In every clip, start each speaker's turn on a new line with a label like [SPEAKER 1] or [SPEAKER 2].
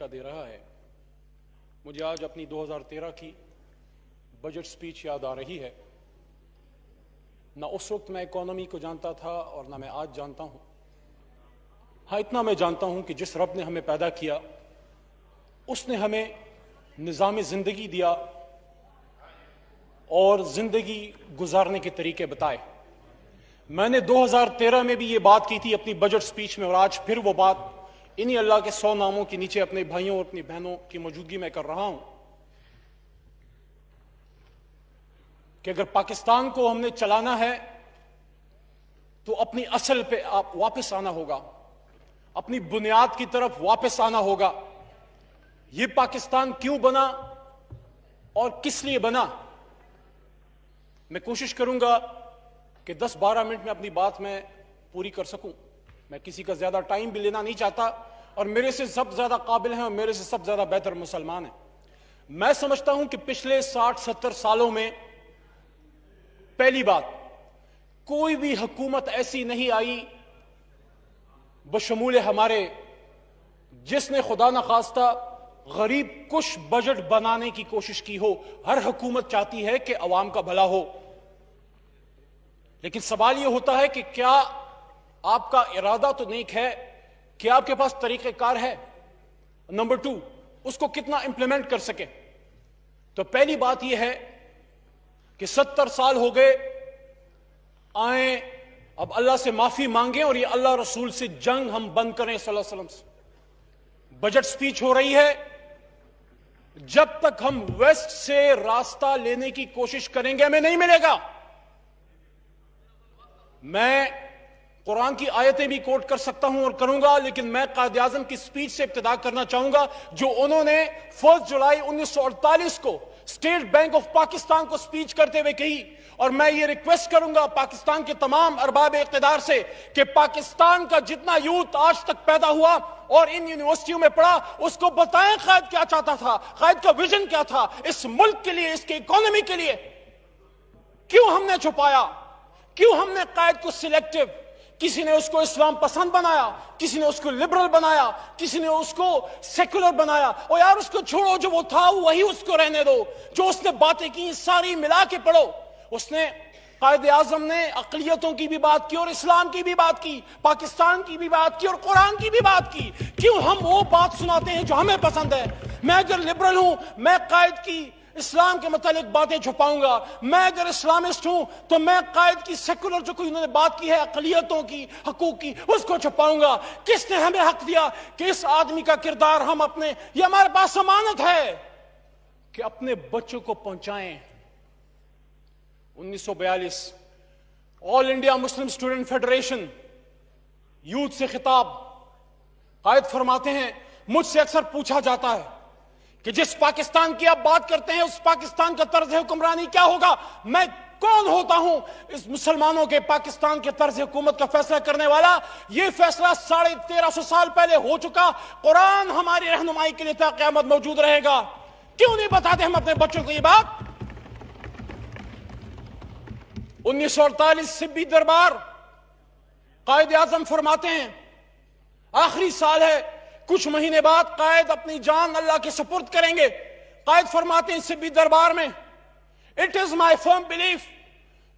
[SPEAKER 1] دھکا دے رہا ہے. مجھے آج اپنی 2013 کی بجٹ سپیچ یاد آ رہی ہے. نہ اس وقت میں اکانومی کو جانتا تھا اور نہ میں آج جانتا ہوں. ہاں اتنا میں جانتا ہوں کہ جس رب نے ہمیں پیدا کیا اس نے ہمیں نظام زندگی دیا اور زندگی گزارنے کے طریقے بتائے. میں نے 2013 میں بھی یہ بات کی تھی اپنی بجٹ سپیچ میں، اور آج پھر وہ بات انہی اللہ کے 100 ناموں کے نیچے اپنے بھائیوں اور اپنی بہنوں کی موجودگی میں کر رہا ہوں کہ اگر پاکستان کو ہم نے چلانا ہے تو اپنی اصل پہ واپس آنا ہوگا، اپنی بنیاد کی طرف واپس آنا ہوگا. یہ پاکستان کیوں بنا اور کس لیے بنا؟ میں کوشش کروں گا کہ 10-12 منٹ میں اپنی بات میں پوری کر سکوں. میں کسی کا زیادہ ٹائم بھی لینا نہیں چاہتا، اور میرے سے سب زیادہ قابل ہیں اور میرے سے سب زیادہ بہتر مسلمان ہیں. میں سمجھتا ہوں کہ پچھلے 60-70 سالوں میں پہلی بات کوئی بھی حکومت ایسی نہیں آئی بشمول ہمارے جس نے خدا نخواستہ غریب کش بجٹ بنانے کی کوشش کی ہو. ہر حکومت چاہتی ہے کہ عوام کا بھلا ہو، لیکن سوال یہ ہوتا ہے کہ کیا آپ کا ارادہ تو نیک ہے، کیا آپ کے پاس طریقہ کار ہے؟ نمبر 2، اس کو کتنا امپلیمنٹ کر سکے. تو پہلی بات یہ ہے کہ 70 سال ہو گئے، آئیں اب اللہ سے معافی مانگیں اور یہ اللہ رسول سے جنگ ہم بند کریں صلی اللہ علیہ وسلم سے. بجٹ سپیچ ہو رہی ہے، جب تک ہم ویسٹ سے راستہ لینے کی کوشش کریں گے ہمیں نہیں ملے گا. میں قرآن کی آیتیں بھی کوٹ کر سکتا ہوں اور کروں گا، لیکن میں قائد اعظم کی سپیچ سے ابتدا کرنا چاہوں گا جو انہوں نے 1 جولائی 1948 کو اسٹیٹ بینک آف پاکستان کو سپیچ کرتے ہوئے کہی. اور میں یہ ریکویسٹ کروں گا پاکستان کے تمام ارباب اقتدار سے کہ پاکستان کا جتنا یوتھ آج تک پیدا ہوا اور ان یونیورسٹیوں میں پڑھا، اس کو بتائیں قائد کیا چاہتا تھا، قائد کا ویژن کیا تھا اس ملک کے لیے، اس کے اکانومی کے لیے. کیوں ہم نے چھپایا؟ کیوں ہم نے قائد کو سلیکٹو، کسی نے اس کو اسلام پسند بنایا، کسی نے اس کو لبرل بنایا، کسی نے اس کو سیکولر بنایا. اور یار اس کو چھوڑو، جو وہ تھا وہی اس کو رہنے دو. جو اس نے باتیں کی ساری ملا کے پڑھو. اس نے قائد اعظم نے اقلیتوں کی بھی بات کی اور اسلام کی بھی بات کی، پاکستان کی بھی بات کی اور قرآن کی بھی بات کی. کیوں ہم وہ بات سناتے ہیں جو ہمیں پسند ہے؟ میں اگر لبرل ہوں میں قائد کی اسلام کے متعلق باتیں چھپاؤں گا. میں اگر اسلامسٹ ہوں تو میں قائد کی سیکولر جو کوئی انہوں نے بات کی ہے اقلیتوں کی حقوق کی اس کو چھپاؤں گا. کس نے ہمیں حق دیا کہ اس آدمی کا کردار ہم اپنے، یہ ہمارے پاس امانت ہے کہ اپنے بچوں کو پہنچائیں. 1942 all India Muslim student federation youth سے خطاب. قائد فرماتے ہیں مجھ سے اکثر پوچھا جاتا ہے کہ جس پاکستان کی آپ بات کرتے ہیں اس پاکستان کا طرز حکمرانی کیا ہوگا؟ میں کون ہوتا ہوں اس مسلمانوں کے پاکستان کے طرز حکومت کا فیصلہ کرنے والا؟ یہ فیصلہ 1350 سال پہلے ہو چکا. قرآن ہماری رہنمائی کے لیے تا قیامت موجود رہے گا. کیوں نہیں بتاتے ہم اپنے بچوں کو یہ بات؟ 1948 سبی دربار. قائد اعظم فرماتے ہیں آخری سال ہے، کچھ مہینے بعد قائد اپنی جان اللہ کے سپرد کریں گے. قائد فرماتے ہیں سبی دربار میں It is my firm belief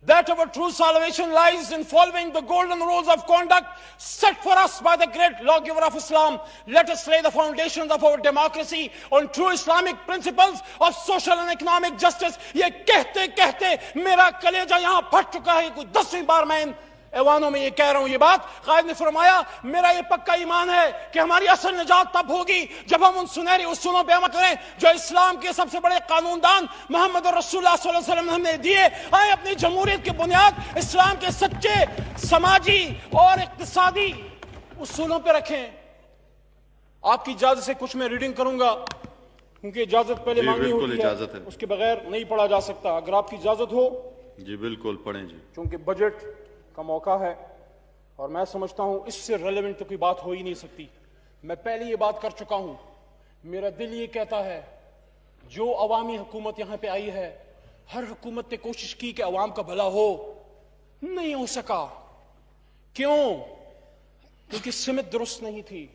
[SPEAKER 1] that our true salvation lies in following the golden rules of conduct set for us by the great lawgiver of Islam. Let us lay the foundations of our democracy on true Islamic principles of social and economic justice. یہ کہتے کہتے میرا کلیجہ یہاں پھٹ چکا ہے. کوئی 10ویں بار میں ان ایوانوں میں یہ کہہ رہا ہوں یہ بات. قائد نے فرمایا میرا یہ پکا ایمان ہے کہ ہماری اصل نجات تب ہوگی جب ہم ان سنہری اصولوں پہ عمل کریں جو اسلام کے سب سے بڑے قانون دان محمد رسول اللہ صلی اللہ علیہ وسلم نے ہمیں دیے. آئے اپنی جمہوریت کی بنیاد اسلام کے سچے سماجی اور اقتصادی اصولوں پہ رکھیں. آپ کی اجازت سے کچھ میں ریڈنگ کروں گا کیونکہ اجازت پہلے مانگنی ہوتی ہے، اس کے بغیر نہیں پڑھا جا سکتا. اگر آپ کی اجازت ہو.
[SPEAKER 2] جی بالکل پڑھیں. جی
[SPEAKER 1] چونکہ بجٹ کا موقع ہے اور میں سمجھتا ہوں اس سے ریلیونٹ تو کوئی بات ہو ہی نہیں سکتی. میں پہلے یہ بات کر چکا ہوں. میرا دل یہ کہتا ہے جو عوامی حکومت یہاں پہ آئی ہے، ہر حکومت نے کوشش کی کہ عوام کا بھلا ہو، نہیں ہو سکا. کیوں؟ کیونکہ سمت درست نہیں تھی.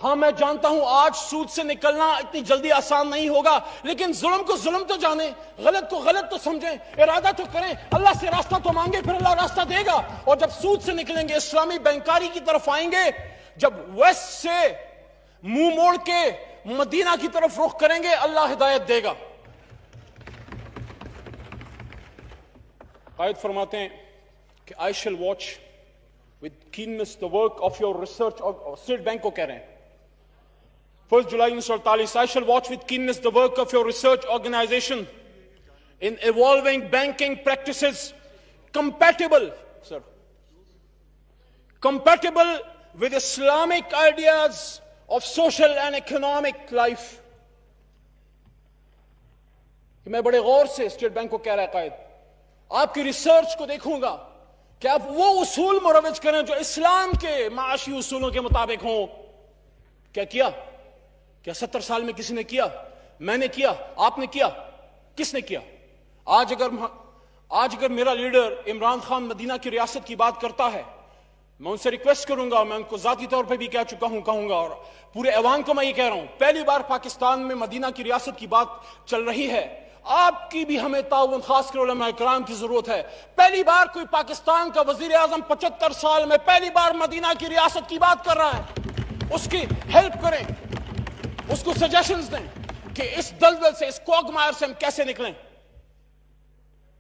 [SPEAKER 1] ہاں میں جانتا ہوں آج سود سے نکلنا اتنی جلدی آسان نہیں ہوگا، لیکن ظلم کو ظلم تو جانیں، غلط کو غلط تو سمجھیں، ارادہ تو کریں، اللہ سے راستہ تو مانگے، پھر اللہ راستہ دے گا۔ اور جب سود سے نکلیں گے، اسلامی بینکاری کی طرف آئیں گے، جب ویسٹ سے منہ موڑ کے مدینہ کی طرف رخ کریں گے، اللہ ہدایت دے گا۔ قائد فرماتے ہیں کہ I shall watch with keenness the work of your research، اور اسٹیٹ بینک کو کہہ رہے ہیں 1 جولائی 1948، I shall watch with keenness the work of your research organization in evolving banking practices compatible with Islamic ideas of social and economic life۔ کہ میں بڑے غور سے اسٹیٹ بینک کو کہہ رہا ہے قائد، آپ کی ریسرچ کو دیکھوں گا کہ آپ وہ اصول مروج کریں جو اسلام کے معاشی اصولوں کے مطابق ہوں۔ کیا 70 سال میں کسی نے کیا؟ میں نے کیا، آپ نے کیا، کس نے کیا؟ آج اگر میرا لیڈر عمران خان مدینہ کی ریاست کی بات کرتا ہے، میں ان سے ریکویسٹ کروں گا، میں ان کو ذاتی طور پہ بھی کہہ چکا ہوں، کہوں گا، اور پورے ایوان کو میں یہ کہہ رہا ہوں، پہلی بار پاکستان میں مدینہ کی ریاست کی بات چل رہی ہے، آپ کی بھی ہمیں تعاون، خاص کر علماء کرام کی ضرورت ہے۔ پہلی بار کوئی پاکستان کا وزیر اعظم 75 سال میں پہلی بار مدینہ کی ریاست کی بات کر رہا ہے، اس کی ہیلپ کریں، اس کو سجیشنز دیں کہ اس دلدل سے، اس کوگمائر سے ہم کیسے نکلیں۔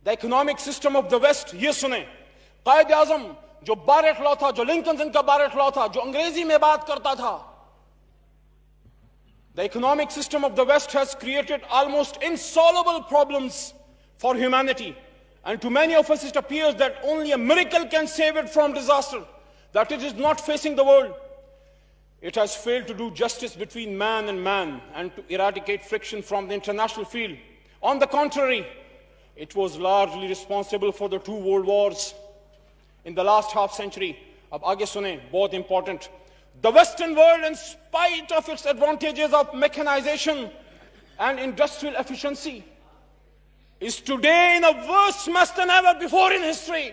[SPEAKER 1] The economic system of the West, یہ سنیں، قائد اعظم جو بارٹ لا تھا، جو لنکن کا بارٹ لا تھا، جو انگریزی میں بات کرتا تھا، the economic system of the West has created almost insoluble problems for humanity, and to many of us it appears that only a miracle can save it from disaster, that it is not facing the world. It has failed to do justice between man and to eradicate friction from the international field. On the contrary, it was largely responsible for the 2 world wars in the last half century. Ab aage sunein, bahut important. The Western world, in spite of its advantages of mechanization and industrial efficiency, is today in a worse mess than ever before in history.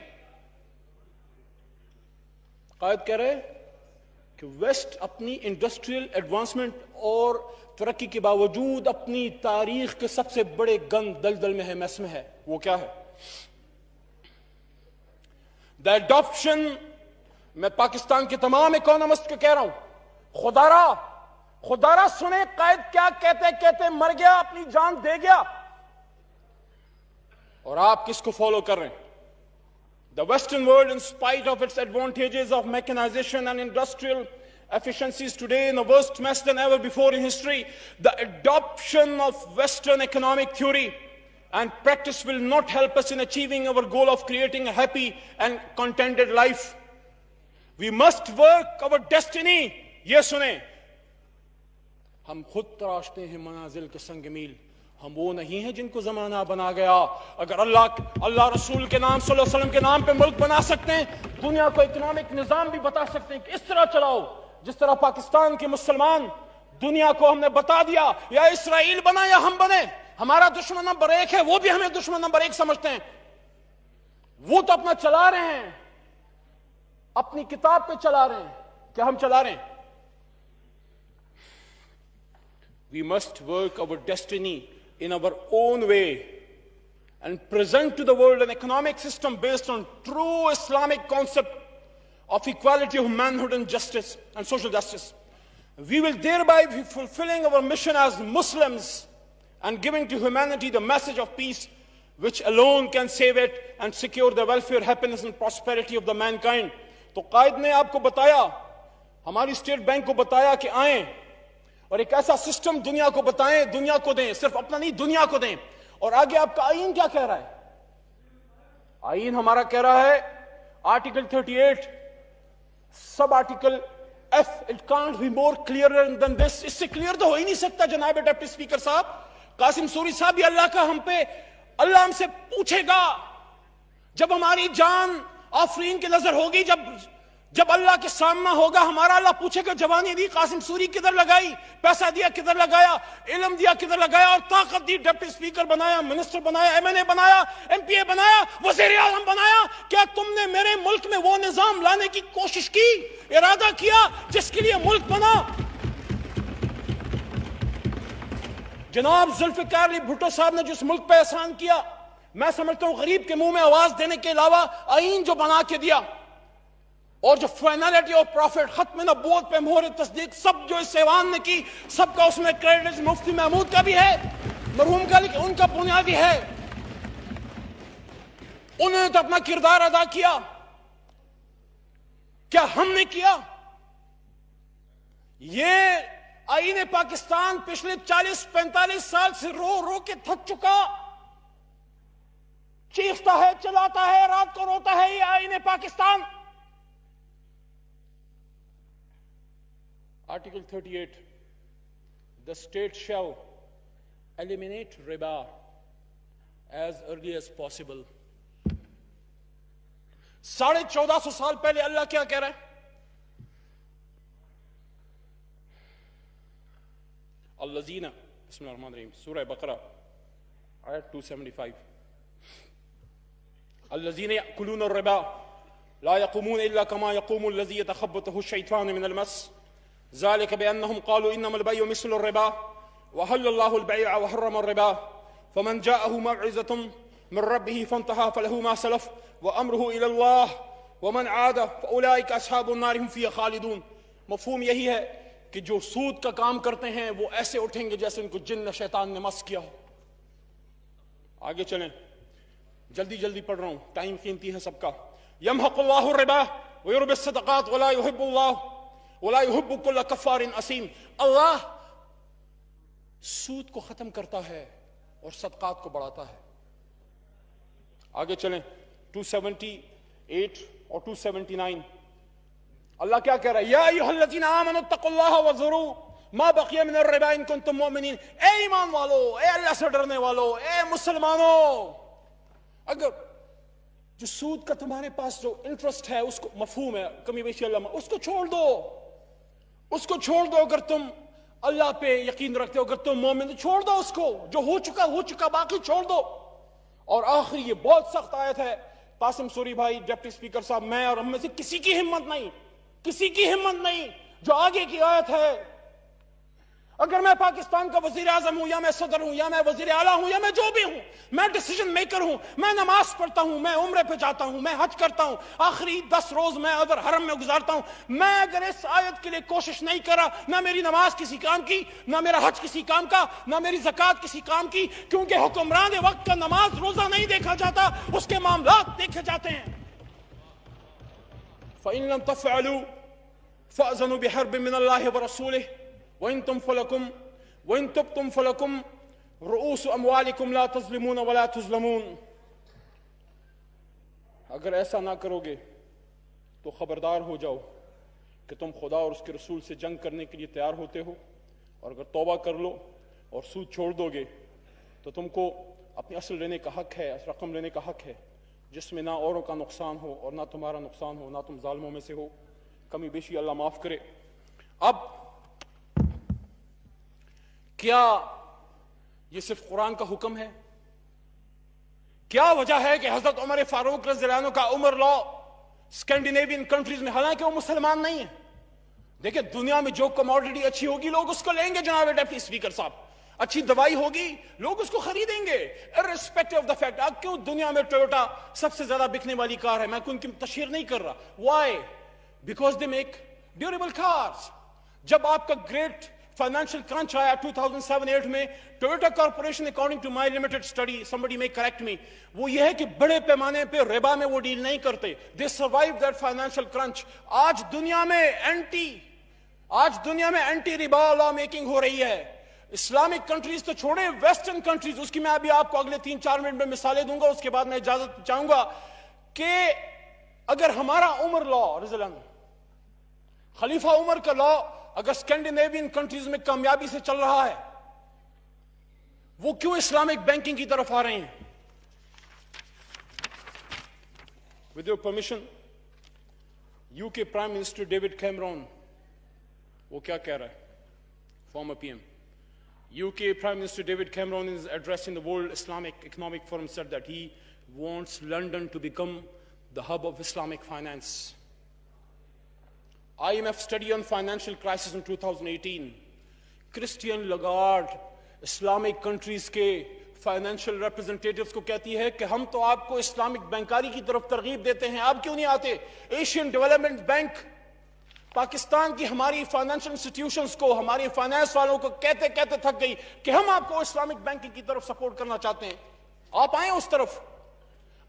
[SPEAKER 1] قائد کہہ رہے کہ waste اپنی industrial advancement اور ترقی کے باوجود اپنی تاریخ کے سب سے بڑے گند دلدل میں ہے، میس میں ہے۔ وہ کیا ہے؟ The adoption، میں پاکستان کے تمام اکونومسٹ کو کہہ رہا ہوں، خدا را سنیں قائد کیا کہتے مر گیا، اپنی جان دے گیا، اور آپ کس کو فالو کر رہے ہیں؟ The Western world, in spite of its advantages of mechanization and industrial efficiencies, today in a worse mess than ever before in history. The adoption of Western economic theory and practice will not help us in achieving our goal of creating a happy and contented life. We must work our destiny. یہ سنیں، ہم خود تراشتے ہیں منازل کے سنگ میل، ہم وہ نہیں ہیں جن کو زمانہ بنا گیا۔ اگر اللہ رسول کے نام صلی اللہ علیہ وسلم کے نام پہ ملک بنا سکتے ہیں، دنیا کو اکنامک نظام بھی بتا سکتے ہیں کہ اس طرح چلاؤ، جس طرح پاکستان کے مسلمان دنیا کو ہم نے بتا دیا، یا اسرائیل بنا یا ہم بنے، ہمارا دشمن نمبر 1 ہے، وہ بھی ہمیں دشمن نمبر 1 سمجھتے ہیں۔ وہ تو اپنا چلا رہے ہیں، اپنی کتاب پہ چلا رہے ہیں، کیا ہم چلا رہے ہیں؟ We must work our destiny in our own way and present to the world an economic system based on true Islamic concept of equality of manhood and justice and social justice. We will thereby be fulfilling our mission as Muslims and giving to humanity the message of peace, which alone can save it and secure the welfare, happiness and prosperity of the mankind. تو قائد نے آپ کو بتایا، ہماری state bank کو بتایا کہ آئیں اور ایک ایسا سسٹم دنیا کو بتائیں، دنیا کو دیں، صرف اپنا نہیں دنیا کو دیں۔ اور آگے آپ کا آئین کیا کہہ رہا ہے؟ آئین ہمارا کہہ رہا ہے article 38 sub article F, it can't be more clearer than this. اس سے کلیئر تو ہو ہی نہیں سکتا جناب ڈپٹی اسپیکر صاحب۔ قاسم سوری صاحب، یہ اللہ کا ہم پہ، اللہ ہم سے پوچھے گا جب ہماری جان آفرین کی نظر ہوگی، جب اللہ کے سامنا ہوگا ہمارا، اللہ پوچھے گا جوانی دی قاسم سوری کدھر لگائی، پیسہ دیا کدھر لگایا، علم دیا کدھر لگایا، اور طاقت دی ڈپٹی اسپیکر بنایا، منسٹر بنایا، MNA بنایا، MP بنایا، وزیر اعظم بنایا۔ کیا تم نے میرے ملک میں وہ نظام لانے کی کوشش کی، ارادہ کیا جس کے لیے ملک بنا؟ جناب ذوالفقار علی بھٹو صاحب نے جس ملک پہ احسان کیا، میں سمجھتا ہوں غریب کے منہ میں آواز دینے کے علاوہ آئین جو بنا کے دیا اور جو فائنلٹی اور پروفٹ، ختم نبوت پہ مہر تصدیق، سب جو اس ایوان نے کی، سب کا اس میں کریڈٹ مفتی محمود کا بھی ہے، مرحوم کا، لیکن ان کا بنیادی ہے۔ انہوں نے تو اپنا کردار ادا کیا، کیا ہم نے کیا؟ یہ آئین پاکستان پچھلے 40-45 سال سے رو رو کے تھک چکا، چیختا ہے، چلاتا ہے، رات کو روتا ہے یہ آئین Pakistan. Article 38, the state shall eliminate riba as early as possible۔ 1450 سال پہلے اللہ کیا کہہ رہا ہے؟ الذین، بسم اللہ الرحمن الرحیم، سورہ بقرہ آیت 275، الذین یأکلون الربا لا يقومون الا كما يقوم الذي يتخبطه الشیطان من المس ذلك بأنهم قالوا إنما البيع مثل الربا وحل الله البيع وحرم الربا فمن جاءه موعظة من ربه فانتهى فله ما سلف وأمره إلى الله ومن عاد فأولئك أصحاب النار هم فيها خالدون۔ مفہوم یہی ہے کہ جو سود کا کام کرتے ہیں وہ ایسے اٹھیں گے جیسے ان کو جن شیطان نے مس کیا ہو۔ آگے چلیں، جلدی جلدی پڑھ رہا ہوں، ٹائم قیمتی ہے سب کا۔ يمحق الله الربا ويربي الصدقات ولا يحب الله ولا يحب كل كفار اثیم۔ اللہ سود کو ختم کرتا ہے اور صدقات کو بڑھاتا ہے۔ آگے چلیں، 278 اور 279، اللہ کیا کہہ رہا ہے؟ یا ایھا الذین آمنوا اتقوا اللہ وذروا ما بقی من الربا ان کنتم مؤمنین۔ اے ایمان والو، اے اللہ سے ڈرنے والو، اے مسلمانوں، اگر جو سود کا تمہارے پاس جو انٹرسٹ ہے، اس کو، مفہوم ہے کمی بیشی اللہ، اس کو چھوڑ دو، اس کو چھوڑ دو۔ اگر تم اللہ پہ یقین رکھتے ہو، اگر تم مومن، چھوڑ دو اس کو، جو ہو چکا ہو چکا، باقی چھوڑ دو۔ اور آخری یہ بہت سخت آیت ہے، قاسم سوری بھائی، ڈپٹی اسپیکر صاحب، میں اور ہم میں سے کسی کی ہمت نہیں، کسی کی ہمت نہیں، جو آگے کی آیت ہے، اگر میں پاکستان کا وزیر اعظم ہوں، یا میں صدر ہوں، یا میں وزیر اعلیٰ ہوں، یا میں جو بھی ہوں، میں ڈیسیجن میکر ہوں، میں نماز پڑھتا ہوں، میں عمرے پہ جاتا ہوں، میں حج کرتا ہوں، آخری 10 روز میں ادھر حرم میں گزارتا ہوں، میں اگر اس آیت کے لیے کوشش نہیں کرا، نہ میری نماز کسی کام کی، نہ میرا حج کسی کام کا، نہ میری زکوٰۃ کسی کام کی، کیونکہ حکمران وقت کا نماز روزہ نہیں دیکھا جاتا، اس کے معاملات دیکھے جاتے ہیں۔ فَإِن لَمْ تَفْعَلُوا فَأْذَنُوا بِحَرْبٍ مِّنَ اللَّهِ وَرَسُولِهِ وَإِن تُبْتُمْ فَلَكُمْ رُؤُوسُ أَمْوَالِكُمْ لَا تَظْلِمُونَ وَلَا تُظْلَمُونَ۔ اگر ایسا نہ کرو گے تو خبردار ہو جاؤ کہ تم خدا اور اس کے رسول سے جنگ کرنے کے لیے تیار ہوتے ہو، اور اگر توبہ کر لو اور سود چھوڑ دو گے تو تم کو اپنی اصل لینے کا حق ہے، رقم لینے کا حق ہے، جس میں نہ اوروں کا نقصان ہو اور نہ تمہارا نقصان ہو، نہ تم ظالموں میں سے ہو۔ کمی بیشی اللہ معاف کرے۔ اب کیا یہ صرف قرآن کا حکم ہے؟ کیا وجہ ہے کہ حضرت عمر فاروق رضی اللہ عنہ کا عمر لا اسکینڈینیوین کنٹریز میں، حالانکہ وہ مسلمان نہیں ہیں، دیکھیں دنیا میں جو کموڈٹی اچھی ہوگی لوگ اس کو لیں گے، جناب ڈپٹی اسپیکر صاحب، اچھی دوائی ہوگی لوگ اس کو خریدیں گے، irrespective of the fact۔ اب کیوں دنیا میں ٹویوٹا سب سے زیادہ بکنے والی کار ہے؟ میں ان کی تشہیر نہیں کر رہا، why؟ because they make durable cars۔ جب آپ کا گریٹ فائنینشیل کرنچ آیا 2007-8 میں، Toyota Corporation according to my limited study, somebody may correct me، وہ یہ ہے کہ بڑے پیمانے پہ ربا میں وہ ڈیل نہیں کرتے، they survived that financial crunch۔ آج دنیا میں اینٹی ربا لا میکنگ ہو رہی ہے۔ اسلامک کنٹریز تو چھوڑیں، ویسٹرن کنٹریز، اس کی میں ابھی آپ کو اگلے 3-4 منٹ میں مثالیں دوں گا، اس کے بعد میں اجازت چاہوں گا کہ اگر ہمارا عمر لا رضی اللہ عنہ، خلیفہ عمر کا لا اگر اسکینڈینیوین کنٹریز میں کامیابی سے چل رہا ہے، وہ کیوں اسلامک بینکنگ کی طرف آ رہے ہیں؟ With your permission، UK prime minister David Cameroon وہ کیا کہہ رہا ہے؟ former PM، UK Prime Minister David Cameron, in his address in the World Islamic Economic Forum, said that he wants London to become the hub of Islamic finance. IMF study on financial crisis in 2018, Christine Lagarde, Islamic countries کے financial representatives کو کہتی ہے کہ ہم تو آپ کو Islamic بینکاری کی طرف ترغیب دیتے ہیں، آپ کیوں نہیں آتے؟ ایشین ڈیولپمنٹ بینک پاکستان کی ہماری فائنینشیل انسٹیٹیوشنز کو، ہماری فائنینس والوں کو کہتے کہتے تھک گئی کہ ہم آپ کو اسلامک بینکنگ کی طرف سپورٹ کرنا چاہتے ہیں، آپ آئیں اس طرف۔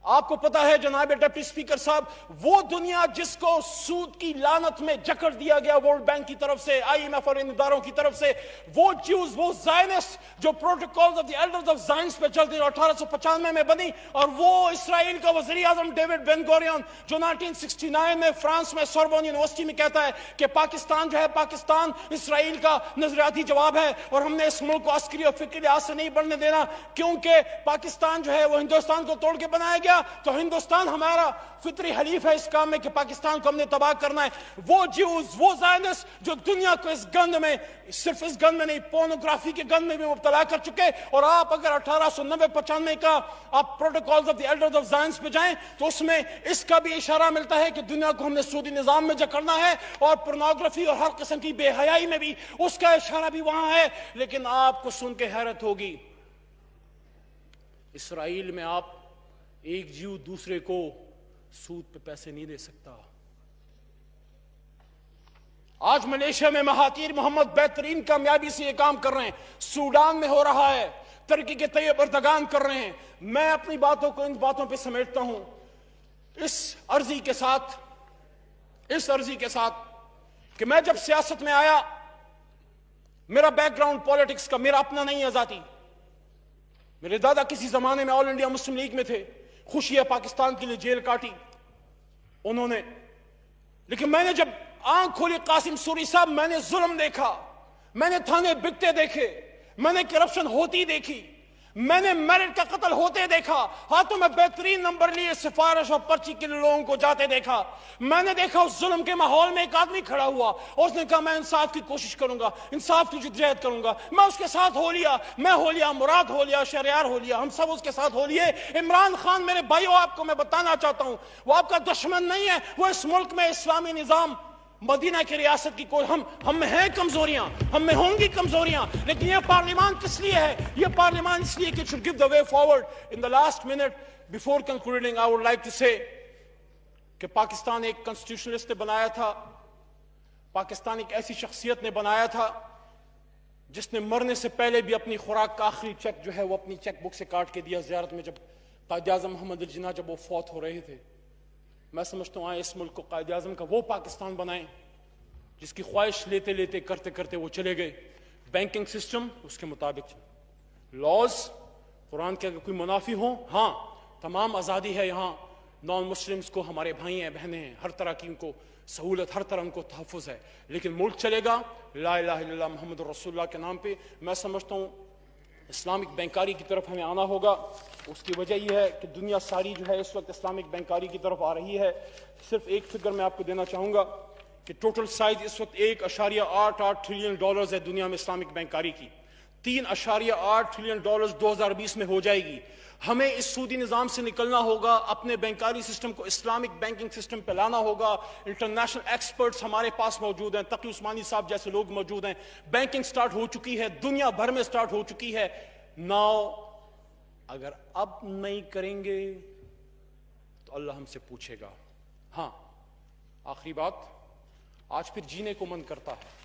[SPEAKER 1] آپ کو پتا ہے جناب ڈپٹی اسپیکر صاحب، وہ دنیا جس کو سود کی لعنت میں جکڑ دیا گیا ورلڈ بینک کی طرف سے، آئی ایم ایف اور ان اداروں کی طرف سے، وہ جیوز، وہ زائنسٹ جو protocols of the elders of زائنس پہ چلتے ہیں 1895 میں بنی، اور وہ اسرائیل کا وزیر اعظم ڈیوڈ بن گورین جو 1969 میں فرانس میں سوربون یونیورسٹی میں کہتا ہے کہ پاکستان جو ہے، پاکستان اسرائیل کا نظریاتی جواب ہے، اور ہم نے اس ملک کو عسکری اور فکری لحاظ سے نہیں بڑھنے دینا، کیونکہ پاکستان جو ہے وہ ہندوستان کو توڑ کے بنایا گیا، تو ہندوستان ہمارا فطری حلیف ہے اس کام میں کہ پاکستان کو ہم نے تباہ کرنا ہے۔ وہ جیوز، وہ زائنسٹ جو دنیا کو اس گند میں، صرف اس گند میں نہیں، پورنوگرافی کے گند میں بھی مبتلا کر چکے، اور آپ اگر 1890-95 کا آپ protocols of the elders of زائنس پہ جائیں تو اس میں اس کا بھی اشارہ ملتا ہے کہ دنیا کو ہم نے سودی نظام میں جکڑنا ہے، اور پورنوگرافی اور ہر قسم کی بے حیائی میں بھی اس کا اشارہ بھی وہاں ہے۔ لیکن آپ کو سن کے حیرت ہوگی، اسرائیل میں آپ ایک جیو دوسرے کو سود پہ پیسے نہیں دے سکتا۔ آج ملیشیا میں مہاتیر محمد بہترین کامیابی سے یہ کام کر رہے ہیں، سوڈان میں ہو رہا ہے، ترکی کے طیب اردگان کر رہے ہیں۔ میں اپنی باتوں کو ان باتوں پہ سمیٹتا ہوں، اس عرضی کے ساتھ کہ میں جب سیاست میں آیا، میرا بیک گراؤنڈ پالیٹکس کا میرا اپنا نہیں ہے ذاتی، میرے دادا کسی زمانے میں آل انڈیا مسلم لیگ میں تھے، خوشی ہے پاکستان کے لیے جیل کاٹی انہوں نے، لیکن میں نے جب آنکھ کھولی قاسم سوری صاحب، میں نے ظلم دیکھا، میں نے تھانے بکتے دیکھے، میں نے کرپشن ہوتی دیکھی، میں نے میرٹ کا قتل ہوتے دیکھا، ہاتھوں میں بہترین نمبر لیے سفارش اور پرچی کے لوگوں کو جاتے دیکھا، میں نے دیکھا اس ظلم کے ماحول میں ایک آدمی کھڑا ہوا اور اس نے کہا میں انصاف کی کوشش کروں گا، انصاف کی جدوجہد کروں گا، میں اس کے ساتھ ہو لیا، میں ہو لیا، مراد ہو لیا، شہریار ہو لیا، ہم سب اس کے ساتھ ہو لیے۔ عمران خان میرے بھائیو، آپ کو میں بتانا چاہتا ہوں، وہ آپ کا دشمن نہیں ہے، وہ اس ملک میں اسلامی نظام، مدینہ کی ریاست کی کوئی ہم میں ہیں کمزوریاں، ہم میں ہوں گی کمزوریاں، لیکن یہ پارلیمان کس لیے ہے؟ یہ پارلیمان اس لیے کہ it should give the way forward. In the last minute before concluding, I would like to say کہ پاکستان ایک کانسٹیٹیوشنلسٹ نے بنایا تھا، پاکستان ایک ایسی شخصیت نے بنایا تھا جس نے مرنے سے پہلے بھی اپنی خوراک کا آخری چیک جو ہے وہ اپنی چیک بک سے کاٹ کے دیا۔ زیارت میں جب قائد اعظم محمد الجناح جب وہ فوت ہو رہے تھے، میں سمجھتا ہوں آئے اس ملک کو قائد اعظم کا وہ پاکستان بنائیں جس کی خواہش لیتے لیتے کرتے کرتے وہ چلے گئے۔ بینکنگ سسٹم اس کے مطابق چلے، لاز قرآن کے اگر کوئی منافی ہوں، ہاں تمام آزادی ہے یہاں، نان مسلمز کو ہمارے بھائی ہیں، بہنیں ہیں، ہر طرح کی ان کو سہولت، ہر طرح ان کو تحفظ ہے، لیکن ملک چلے گا لا الہ الا اللہ محمد رسول اللہ کے نام پہ۔ میں سمجھتا ہوں اسلامک بینکاری کی طرف ہمیں آنا ہوگا۔ اس کی وجہ یہ ہے کہ دنیا ساری جو ہے اس وقت اسلامک بینکاری کی طرف آ رہی ہے۔ صرف ایک فگر میں آپ کو دینا چاہوں گا کہ ٹوٹل سائز اس وقت $1.88 ٹریلین ہے دنیا میں اسلامک بینکاری کی، $3.8 ٹریلین 2020 میں ہو جائے گی۔ ہمیں اس سودی نظام سے نکلنا ہوگا، اپنے بینکاری سسٹم کو اسلامک بینکنگ سسٹم پہ لانا ہوگا۔ انٹرنیشنل ایکسپرٹس ہمارے پاس موجود ہیں، تقی عثمانی صاحب جیسے لوگ موجود ہیں، بینکنگ سٹارٹ ہو چکی ہے، دنیا بھر میں سٹارٹ ہو چکی ہے۔ ناؤ اگر اب نہیں کریں گے تو اللہ ہم سے پوچھے گا۔ ہاں آخری بات، آج پھر جینے کو من کرتا ہے،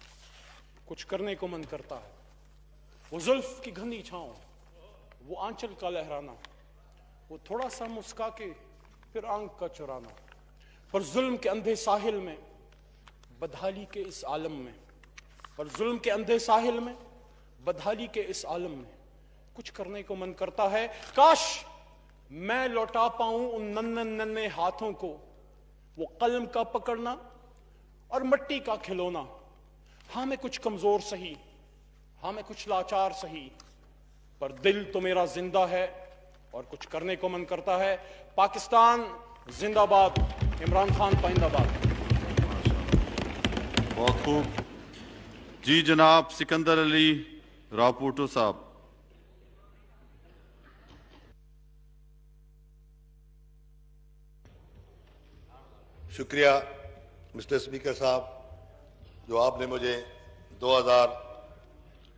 [SPEAKER 1] کچھ کرنے کو من کرتا ہے، وہ زلف کی گھنی چھاؤں، وہ آنچل کا لہرانا، وہ تھوڑا سا مسکا کے پھر آنکھ کا چرانا، پر ظلم کے اندھے ساحل میں، بدحالی کے اس عالم میں، پر ظلم کے اندھے ساحل میں، بدحالی کے اس عالم میں کچھ کرنے کو من کرتا ہے۔ کاش میں لوٹا پاؤں ان ننھے ہاتھوں کو، وہ قلم کا پکڑنا اور مٹی کا کھلونا۔ ہاں میں کچھ کمزور سہی، ہاں میں کچھ لاچار سہی، پر دل تو میرا زندہ ہے اور کچھ کرنے کو من کرتا ہے۔ پاکستان زندہ باد، عمران خان پائندہ باد۔
[SPEAKER 2] بہت خوب جی، جناب سکندر علی راپوٹو صاحب۔
[SPEAKER 3] شکریہ مسٹر اسپیکر صاحب، جو آپ نے مجھے 2000